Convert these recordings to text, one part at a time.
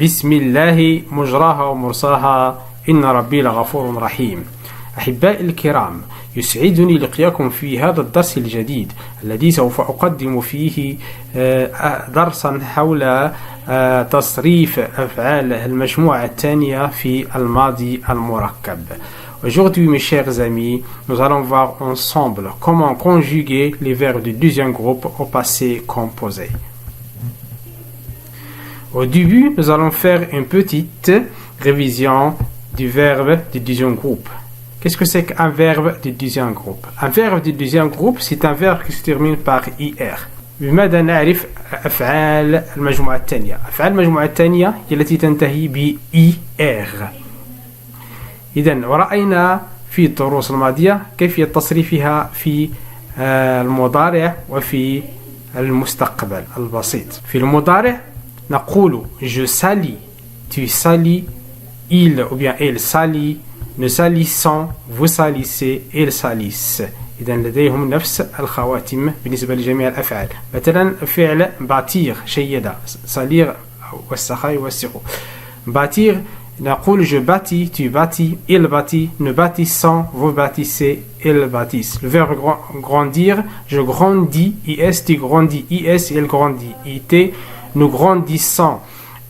بسم الله مجراها ومرساها إن ربي لغفور رحيم. أحبائي الكرام، يسعدني لقياكم في هذا الدرس الجديد الذي سوف أقدم فيه درسا حول تصريف أفعال المجموعة الثانية في الماضي المركب. Aujourd'hui, mes chers amis, nous allons voir ensemble comment conjuguer les verbes du deuxième groupe au passé composé. Au début, nous allons faire une petite révision du verbe du deuxième groupe. Qu'est-ce que c'est qu'un verbe du deuxième groupe? Un verbe du deuxième groupe, c'est un verbe qui se termine par IR. بماذا نعرف أفعال المجموعة الثانية؟ أفعال المجموعة الثانية هي التي تنتهي ب IR. إذن ورأينا في الدروس الماضية كيفية تصريفها في المضارع وفي المستقبل البسيط. في المضارع نقول je salis, tu salis, il ou bien elle salit, nous salissons, vous salissez, ils salissent. إذن لديهم نفس الخواتم بالنسبة لجميع الأفعال. مثلا فعل باتير شيد صلير والسخاء يوسخ. باتير نقول je bâtis, tu bâtis, il bâtit, nous bâtissons, vous bâtissez, ils bâtissent. Le verbe grandir, je grandis, is, tu grandis, is, il grandit, it, nous grandissons,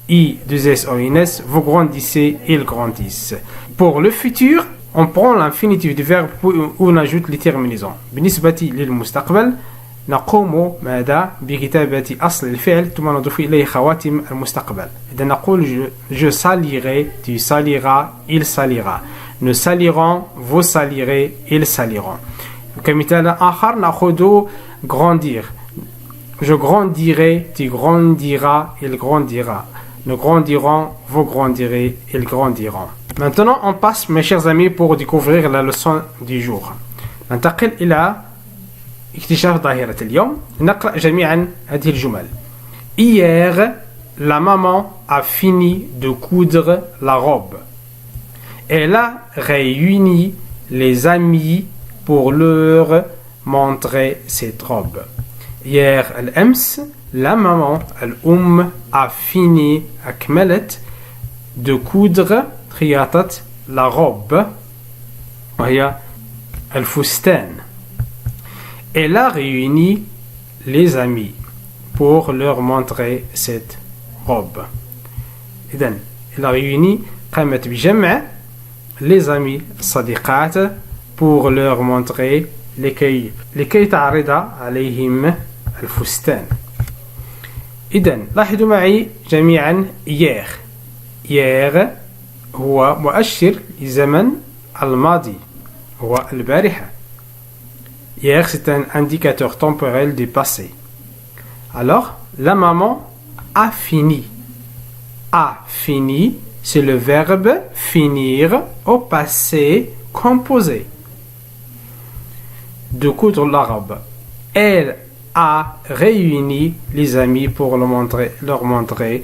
I2SONS, vous grandissez, ils grandissent. Pour le futur, on prend l'infinitif du verbe où on ajoute les terminaisons. بالنسبة للمستقبل نقوم ماذا بكتابة أصل الفعل ثم نضيف إليه خواتم المستقبل. إذا نقول je salirai, tu saliras, il salira. Nous salirons, vous salirez, ils saliront. كمثال آخر نأخذ grandir. Je grandirai, tu grandiras, il grandira. Nous grandirons, vous grandirez, ils grandiront. Maintenant, on passe, mes chers amis, pour découvrir la leçon du jour. ننتقل إلى اكتشاف ظاهرة اليوم. نقرأ جميعا هذه الجمل. Hier, la maman a fini de coudre la robe. Elle a réuni les amis pour leur montrer cette robe. Hier, الأمس, la maman, a fini, أكملت, de coudre, خياطة, la robe, وهي الفستان. Elle a réuni les amis pour leur montrer cette robe. إذن, elle a réuni, قامت بجمع les amis, الصديقات, pour leur montrer لكي تعرض عليهم الفستان. إذن لاحظوا معي جميعا hier هو مؤشر لزمن الماضي هو البارحة. Hier c'est un indicateur temporel du passé. Alors la maman a fini. A fini, c'est le verbe finir au passé composé. De coudre la robe. Elle a réuni les amis pour leur montrer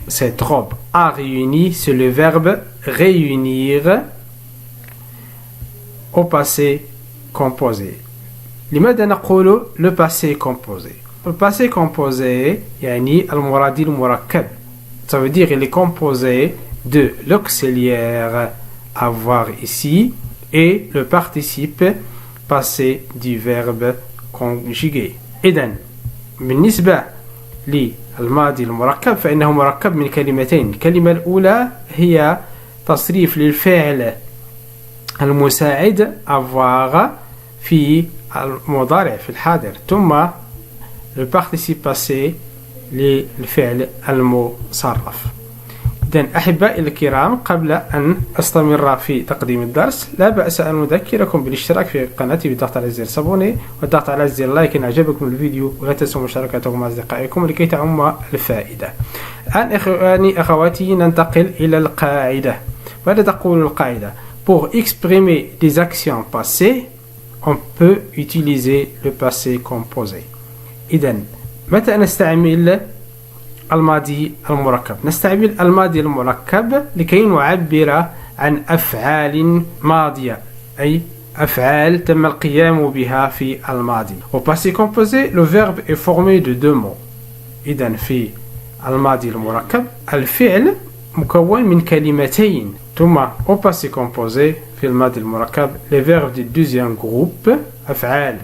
cette robe. A réuni, c'est le verbe réunir au passé composé. لماذا نقول le passé composé? Le passé composé يعني المرادي المركب. Ça veut dire il est composé de l'auxiliaire avoir ici et le participe passé du verbe conjugué. إذن بالنسبة للماضي المركب فإنه مركب من كلمتين. الكلمة الأولى هي تصريف للفعل المساعد avoir في المضارع في الحاضر ثم le participe passé للفعل المصرف. إذن أحبائي الكرام، قبل أن أستمر في تقديم الدرس لا بأس أن أذكركم بالاشتراك في قناتي بالضغط على زر سابوني والضغط على زر لايك إن أعجبكم الفيديو، ولا تنسوا مشاركته مع أصدقائكم لكي تعم الفائدة. الآن إخواني أخواتي ننتقل إلى القاعدة. ماذا تقول القاعدة؟ Pour exprimer des actions passées, on peut utiliser le passé composé. إذن متى نستعمل الماضي المركب؟ نستعمل الماضي المركب لكي نعبر عن أفعال ماضية، أي أفعال تم القيام بها في الماضي. Au passé composé, le verbe est formé de deux mots. إذن في الماضي المركب الفعل مكون من كلمتين ثم au passé composé في الماضي المركب les verbes du deuxième groupe أفعال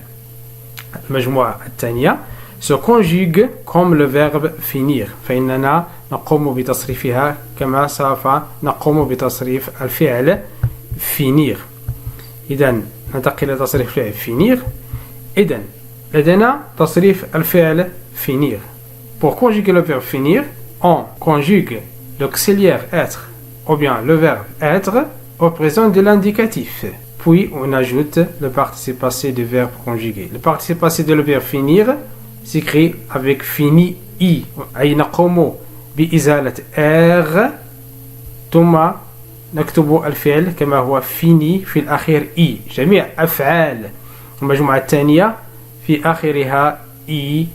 المجموعة الثانية se conjuguent comme le verbe finir فإننا نقوم بتصريفها كما سوف نقوم بتصريف الفعل finir. إذن ننتقل إلى تصريف الفعل finir. إذن لدينا تصريف الفعل finir. Pour conjuguer le verbe finir, on conjugue l'auxiliaire être ou bien le verbe être au présent de l'indicatif. Puis on ajoute le participe passé du verbe conjugué. Le participe passé de le verbe finir s'écrit avec fini i. أي نقوم بإزالة r ثم نكتب الفعل كما هو fini في الأخير i. جميع أفعال المجموعة الثانية في آخرها i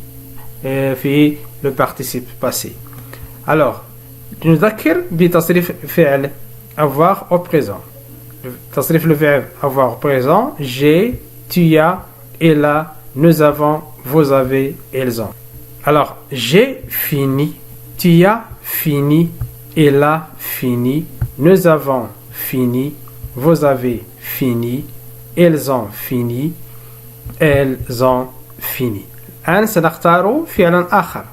في le participe passé. Alors, نذكر بتصريف فعل avoir au présent. تصريف le verbe avoir au présent j'ai, tu as, elle a, nous avons, vous avez, elles ont. Alors, j'ai fini, tu as fini, elle a fini, nous avons fini, vous avez fini, elles ont fini, elles ont fini. الآن سنختار فعلا آخر.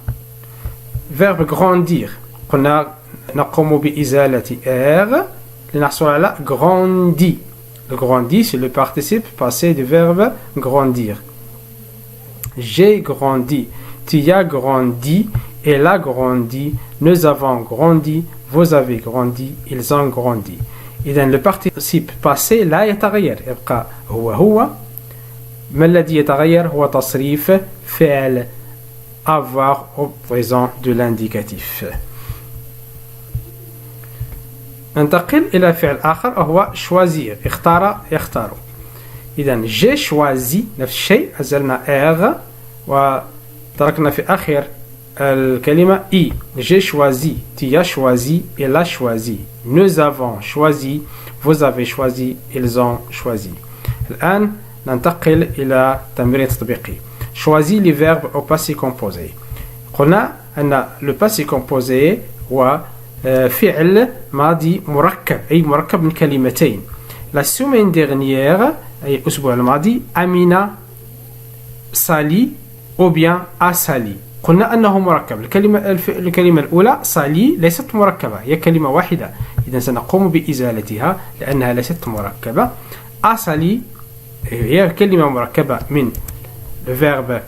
verbe grandir. قلنا نقوم بإزالة R لنحصل على grandi. Le grandi, c'est le participe passé du verbe grandir. J'ai grandi, tu as grandi, elle a grandi, nous avons grandi, vous avez grandi, ils ont grandi. إذن le participe passé لا يتغير يبقى هو ما الذي يتغير هو تصريف فعل avoir au présent de l'indicatif. ننتقل إلى فعل آخر وهو choisir. اختار يختار. إذن j'ai choisi نفس الشيء أزلنا R وتركنا في آخر الكلمة I. J'ai choisi, tu as choisi, elle a choisi, nous avons choisi, vous avez choisi, ils ont choisi. الآن ننتقل إلى تمرين تطبيقي. Choisis les verbes au passé composé. قلنا أن le passé composé هو فعل ماضي مركب أي مركب من كلمتين. La semaine dernière أي الأسبوع الماضي أمينة سالي أو bien a سالي. قلنا أنه مركب. الكلمة الأولى سالي ليست مركبة هي كلمة واحدة. إذا سنقوم بإزالتها لأنها ليست مركبة. a سالي هي كلمة مركبة من le verbe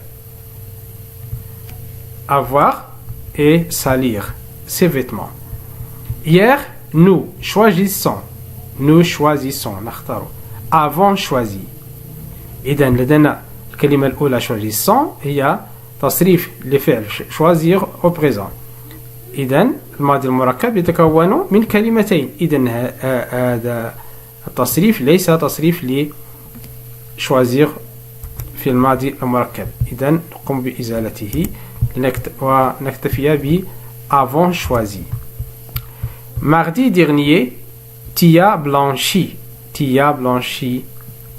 avoir et salir ses vêtements. Hier, nous choisissons. نختار. Avons choisi. إذا لدينا الكلمة الأولى choisissons هي تصريف لفعل choisir au présent. إذا الماضي المركب يتكون من كلمتين. إذا هذا التصريف ليس تصريف ل choisir في الماضي المركب. إذا نقوم بإزالته ونكتفي ب avons choisi. Mardi dernier, tu as blanchi.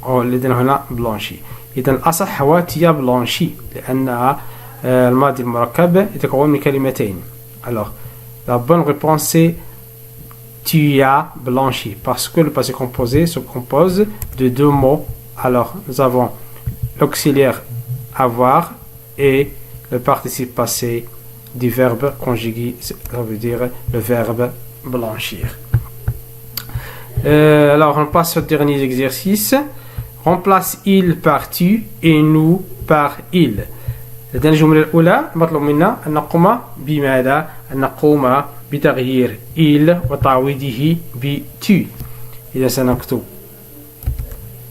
لدينا هنا blanchi. إذا الأصح هو tu as blanchi لأن الماضي المركب يتكون من كلمتين. Alors, la bonne réponse c'est tu as blanchi parce que le passé composé se compose de deux mots. Alors, nous avons l'auxiliaire avoir et le participe passé du verbe conjugué, ça veut dire le verbe blanchir. Alors on passe au dernier exercice. Remplace il par tu et nous par il. لدينا الجملة الأولى مطلوب منا أن نقوم بماذا؟ أن نقوم بتغيير il وتعويضه ب tu. إذا سنكتب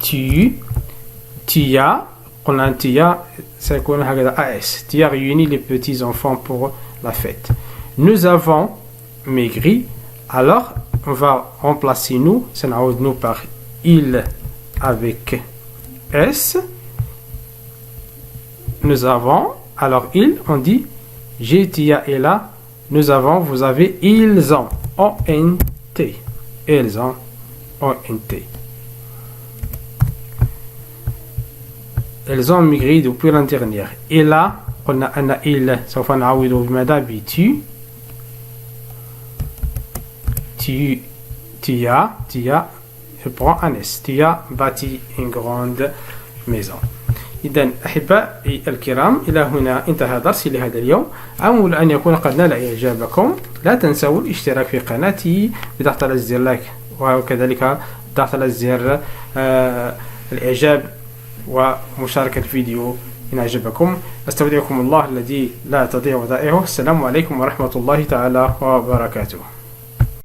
tu as قلنا tu as سيكون هكذا AS. Tu as réuni les petits enfants pour la fête. Nous avons maigri. Alors on va remplacer nous. سنعوض nous par il avec S. Nous avons. Alors il, on dit j'ai, tu as, elle a. Nous avons, vous avez, ils ont. O-N-T. Ils ont. O-N-T. Elles ont migré depuis l'année dernière. Et là, on a il, سوف نعوض بماذا؟ ب tu. tu as, je prends un S. Tu as bâti une grande maison. إذن أحبائي الكرام، إلى هنا انتهى درسي لهذا اليوم. أمل أن يكون قد نال إعجابكم. لا تنسوا الاشتراك في قناتي بضغط على الزر لايك، وكذلك ضغط على الزر الإعجاب ومشاركة الفيديو إن أعجبكم. أستودعكم الله الذي لا تضيع ودائعه. السلام عليكم ورحمة الله تعالى وبركاته.